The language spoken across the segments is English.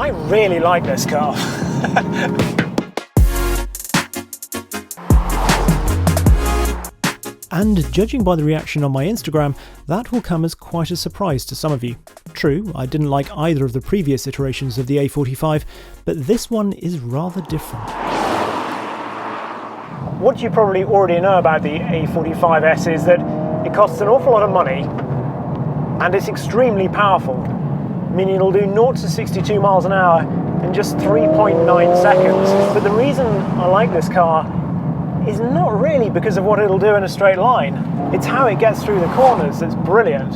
I really like this car. And judging by the reaction on my Instagram, that will come as quite a surprise to some of you. True, I didn't like either of the previous iterations of the A45, but this one is rather different. What you probably already know about the A45S is that it costs an awful lot of money and it's extremely powerful, meaning it'll do 0 to 62 miles an hour in just 3.9 seconds. But the reason I like this car is not really because of what it'll do in a straight line. It's how it gets through the corners that's brilliant.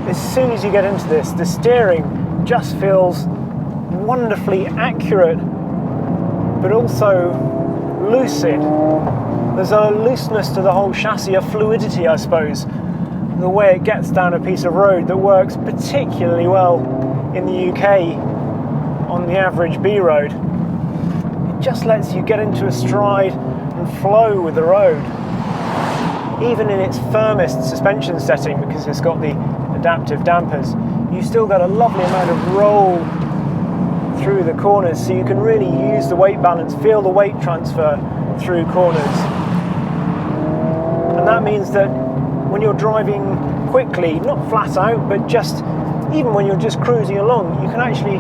As soon as you get into this, the steering just feels wonderfully accurate, but also lucid. There's a looseness to the whole chassis, a fluidity, I suppose, the way it gets down a piece of road that works particularly well in the UK on the average B road. It just lets you get into a stride and flow with the road. Even in its firmest suspension setting, because it's got the adaptive dampers, you still got a lovely amount of roll through the corners, so you can really use the weight balance, feel the weight transfer through corners. And that means that when you're driving quickly, not flat out, but just even when you're just cruising along, you can actually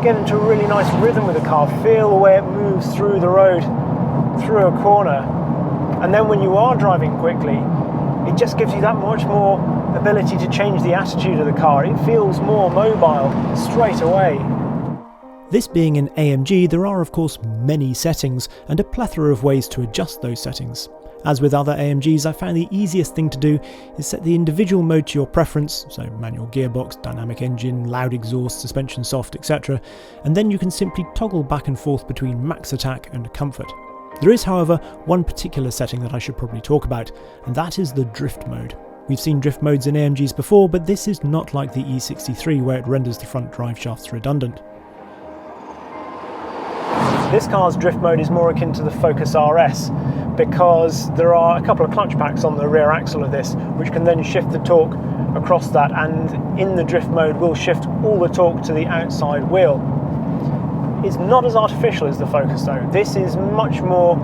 get into a really nice rhythm with the car, feel the way it moves through the road, through a corner. And then when you are driving quickly, it just gives you that much more ability to change the attitude of the car. It feels more mobile straight away. This being an AMG, there are of course many settings and a plethora of ways to adjust those settings. As with other AMGs, I found the easiest thing to do is set the individual mode to your preference, so manual gearbox, dynamic engine, loud exhaust, suspension soft, etc., and then you can simply toggle back and forth between max attack and comfort. There is, however, one particular setting that I should probably talk about, and that is the drift mode. We've seen drift modes in AMGs before, but this is not like the E63 where it renders the front drive shafts redundant. This car's drift mode is more akin to the Focus RS because there are a couple of clutch packs on the rear axle of this which can then shift the torque across that, and in the drift mode will shift all the torque to the outside wheel. It's not as artificial as the Focus though. This is much more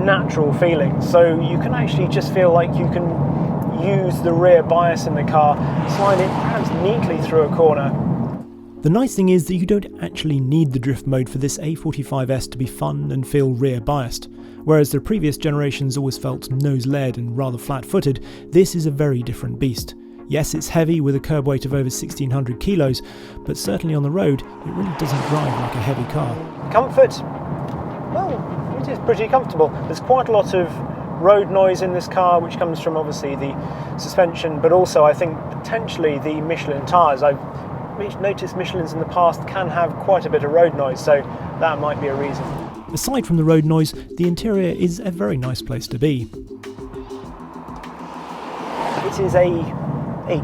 natural feeling, so you can actually just feel like you can use the rear bias in the car, slide it perhaps neatly through a corner. The nice thing is that you don't actually need the drift mode for this A45S to be fun and feel rear biased. Whereas the previous generations always felt nose-led and rather flat-footed, this is a very different beast. Yes, it's heavy with a curb weight of over 1600 kilos, but certainly on the road, it really doesn't drive like a heavy car. Comfort? Well, it is pretty comfortable. There's quite a lot of road noise in this car, which comes from obviously the suspension, but also I think potentially the Michelin tyres. I've noticed Michelins in the past can have quite a bit of road noise, so that might be a reason. Aside from the road noise, the interior is a very nice place to be. It is a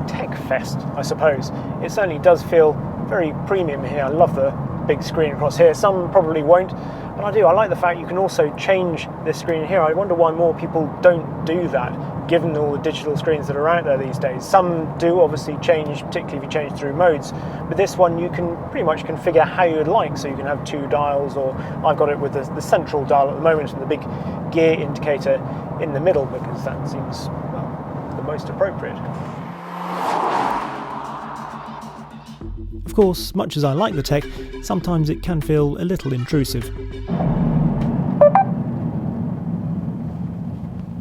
tech fest, I suppose. It certainly does feel very premium here. I love the big screen across here. Some probably won't, but I do. I like the fact you can also change this screen here. I wonder why more people don't do that, given all the digital screens that are out there these days. Some do obviously change, particularly if you change through modes, but this one you can pretty much configure how you'd like, so you can have 2 dials, or I've got it with the central dial at the moment and the big gear indicator in the middle, because that seems, well, the most appropriate. Of course, much as I like the tech, sometimes it can feel a little intrusive.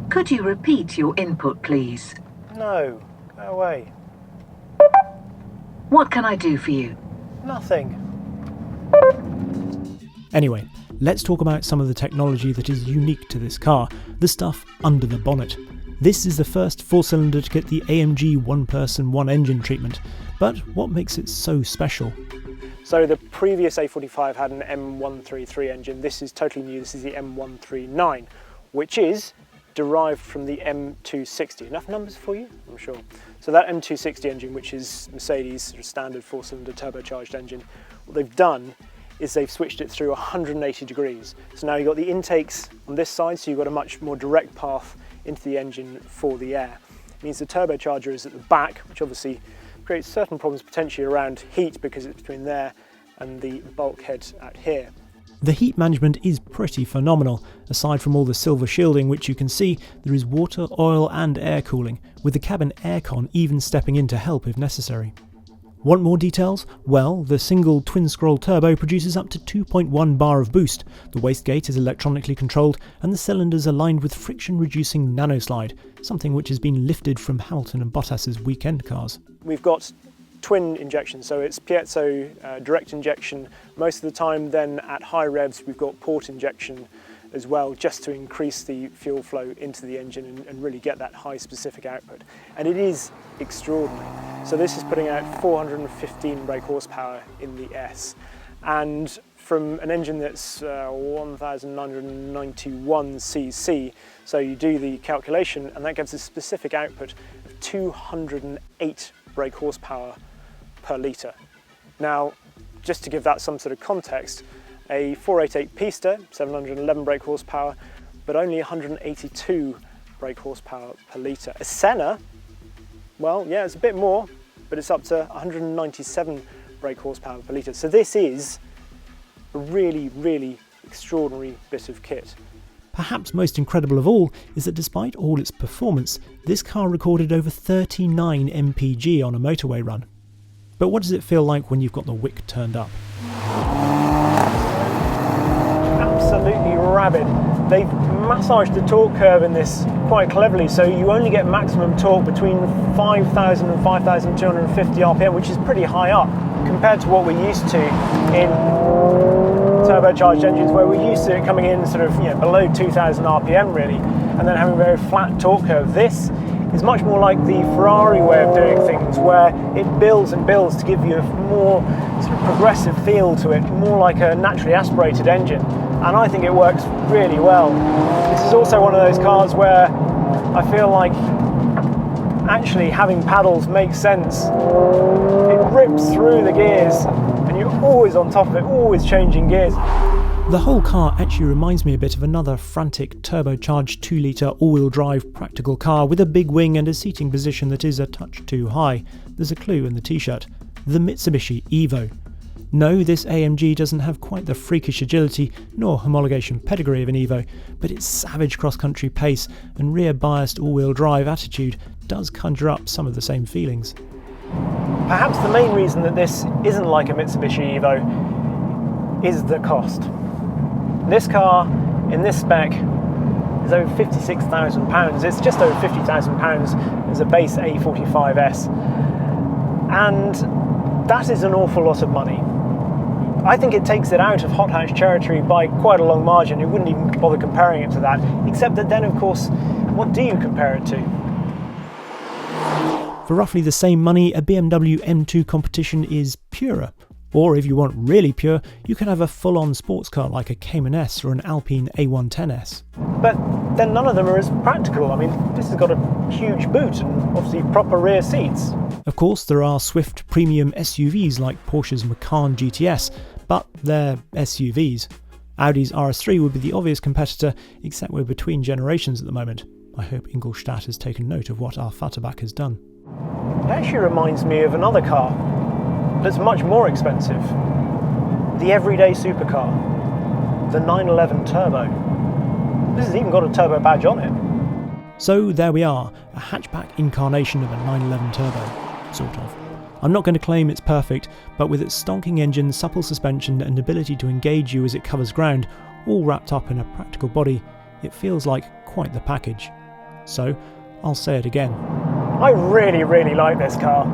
Could you repeat your input, please? No, go away. What can I do for you? Nothing. Anyway, let's talk about some of the technology that is unique to this car, the stuff under the bonnet. This is the first 4-cylinder to get the AMG one-person, one-engine treatment, but what makes it so special? So the previous A45 had an M133 engine. This is totally new. This is the M139, which is derived from the M260. Enough numbers for you? I'm sure. So that M260 engine, which is Mercedes' standard 4-cylinder turbocharged engine, what they've done is they've switched it through 180 degrees. So now you've got the intakes on this side, so you've got a much more direct path into the engine for the air. It means the turbocharger is at the back, which obviously creates certain problems potentially around heat because it's between there and the bulkhead out here. The heat management is pretty phenomenal. Aside from all the silver shielding which you can see, there is water, oil and air cooling, with the cabin aircon even stepping in to help if necessary. Want more details? Well, the single twin-scroll turbo produces up to 2.1 bar of boost, the wastegate is electronically controlled, and the cylinders are lined with friction-reducing nanoslide, something which has been lifted from Hamilton and Bottas's weekend cars. We've got twin injection, so it's piezo direct injection most of the time. Then at high revs we've got port injection as well, just to increase the fuel flow into the engine and really get that high specific output. And it is extraordinary. So this is putting out 415 brake horsepower in the S, and from an engine that's 1991 cc, so you do the calculation and that gives a specific output of 208 brake horsepower per litre. Now, just to give that some sort of context, a 488 Pista, 711 brake horsepower, but only 182 brake horsepower per litre. A Senna, well, yeah, it's a bit more, but it's up to 197 brake horsepower per litre. So this is a really, really extraordinary bit of kit. Perhaps most incredible of all is that despite all its performance, this car recorded over 39 mpg on a motorway run. But what does it feel like when you've got the wick turned up? Absolutely rabid. They've massaged the torque curve in this quite cleverly, so you only get maximum torque between 5,000 and 5,250 RPM, which is pretty high up compared to what we're used to in turbocharged engines, where we're used to it coming in sort of below 2,000 RPM really, and then having a very flat torque curve. This is much more like the Ferrari way of doing things, where it builds and builds to give you a more sort of progressive feel to it, more like a naturally aspirated engine, and I think it works really well. This is also one of those cars where I feel like actually having paddles makes sense. It rips through the gears and you're always on top of it, always changing gears. The whole car actually reminds me a bit of another frantic turbocharged 2-litre all-wheel drive practical car with a big wing and a seating position that is a touch too high. There's a clue in the t-shirt. The Mitsubishi Evo. No, this AMG doesn't have quite the freakish agility nor homologation pedigree of an Evo, but its savage cross-country pace and rear-biased all-wheel drive attitude does conjure up some of the same feelings. Perhaps the main reason that this isn't like a Mitsubishi Evo is the cost. This car, in this spec, is over £56,000. It's just over £50,000 as a base A45S. And that is an awful lot of money. I think it takes it out of hot hatch territory by quite a long margin. You wouldn't even bother comparing it to that, except that then, of course, what do you compare it to? For roughly the same money, a BMW M2 competition is purer. Or if you want really pure, you can have a full-on sports car like a Cayman S or an Alpine A110S. But then none of them are as practical. I mean, this has got a huge boot and obviously proper rear seats. Of course, there are swift premium SUVs like Porsche's Macan GTS, but they're SUVs. Audi's RS3 would be the obvious competitor, except we're between generations at the moment. I hope Ingolstadt has taken note of what our Fatterbach has done. It actually reminds me of another car that's much more expensive. The everyday supercar, the 911 Turbo. This has even got a turbo badge on it. So there we are, a hatchback incarnation of a 911 Turbo, sort of. I'm not going to claim it's perfect, but with its stonking engine, supple suspension and ability to engage you as it covers ground, all wrapped up in a practical body, it feels like quite the package. So, I'll say it again. I really, really like this car.